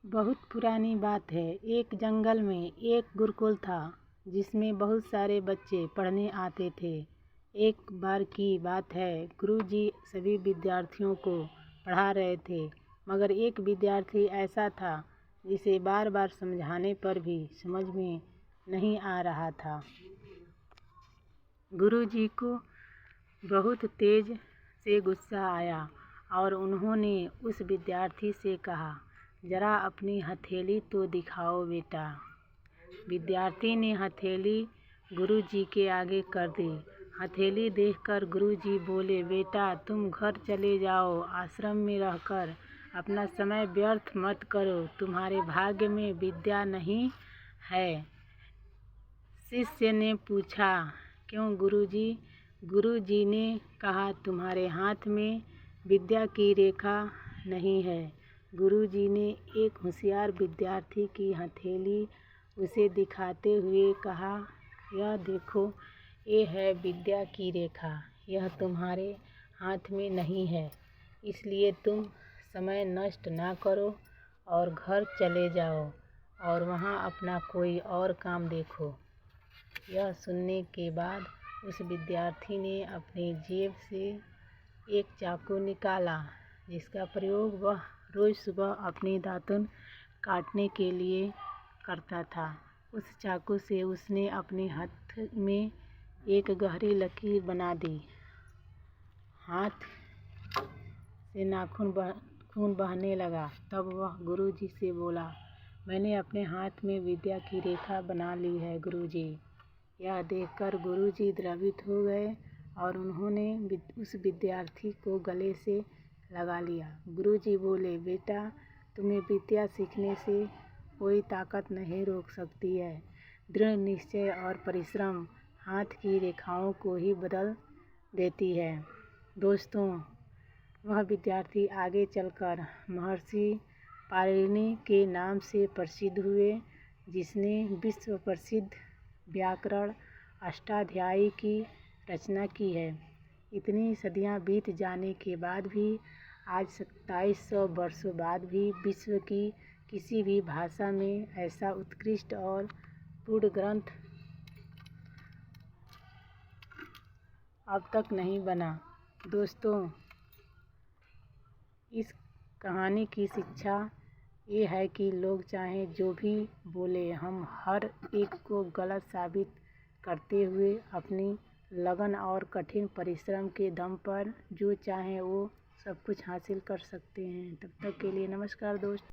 बहुत पुरानी बात है। एक जंगल में एक गुरुकुल था जिसमें बहुत सारे बच्चे पढ़ने आते थे। एक बार की बात है, गुरुजी सभी विद्यार्थियों को पढ़ा रहे थे, मगर एक विद्यार्थी ऐसा था जिसे बार बार समझाने पर भी समझ में नहीं आ रहा था। गुरुजी को बहुत तेज से गुस्सा आया और उन्होंने उस विद्यार्थी से कहा, जरा अपनी हथेली तो दिखाओ बेटा। विद्यार्थी ने हथेली गुरुजी के आगे कर दी। हथेली देखकर गुरुजी बोले, बेटा तुम घर चले जाओ, आश्रम में रहकर अपना समय व्यर्थ मत करो, तुम्हारे भाग्य में विद्या नहीं है। शिष्य ने पूछा, क्यों गुरुजी? गुरुजी ने कहा, तुम्हारे हाथ में विद्या की रेखा नहीं है। गुरुजी ने एक होशियार विद्यार्थी की हथेली उसे दिखाते हुए कहा, यह देखो, ये है विद्या की रेखा, यह तुम्हारे हाथ में नहीं है, इसलिए तुम समय नष्ट ना करो और घर चले जाओ और वहाँ अपना कोई और काम देखो। यह सुनने के बाद उस विद्यार्थी ने अपनी जेब से एक चाकू निकाला, जिसका प्रयोग वह रोज़ सुबह अपने दातुन काटने के लिए करता था। उस चाकू से उसने अपने हाथ में एक गहरी लकीर बना दी। हाथ से खून बहने लगा। तब वह गुरुजी से बोला, मैंने अपने हाथ में विद्या की रेखा बना ली है गुरुजी। यह देखकर गुरुजी द्रवित हो गए और उन्होंने उस विद्यार्थी को गले से लगा लिया। गुरुजी बोले, बेटा तुम्हें विद्या सीखने से कोई ताकत नहीं रोक सकती है। दृढ़ निश्चय और परिश्रम हाथ की रेखाओं को ही बदल देती है। दोस्तों, वह विद्यार्थी आगे चलकर महर्षि पाणिनि के नाम से प्रसिद्ध हुए, जिसने विश्व प्रसिद्ध व्याकरण अष्टाध्यायी की रचना की है। इतनी सदियां बीत जाने के बाद भी आज 2700 वर्षों बाद भी विश्व की किसी भी भाषा में ऐसा उत्कृष्ट और पूर्ण ग्रंथ अब तक नहीं बना। दोस्तों, इस कहानी की शिक्षा ये है कि लोग चाहे जो भी बोले, हम हर एक को गलत साबित करते हुए अपनी लगन और कठिन परिश्रम के दम पर जो चाहे वो सब कुछ हासिल कर सकते हैं। तब तक के लिए नमस्कार दोस्त।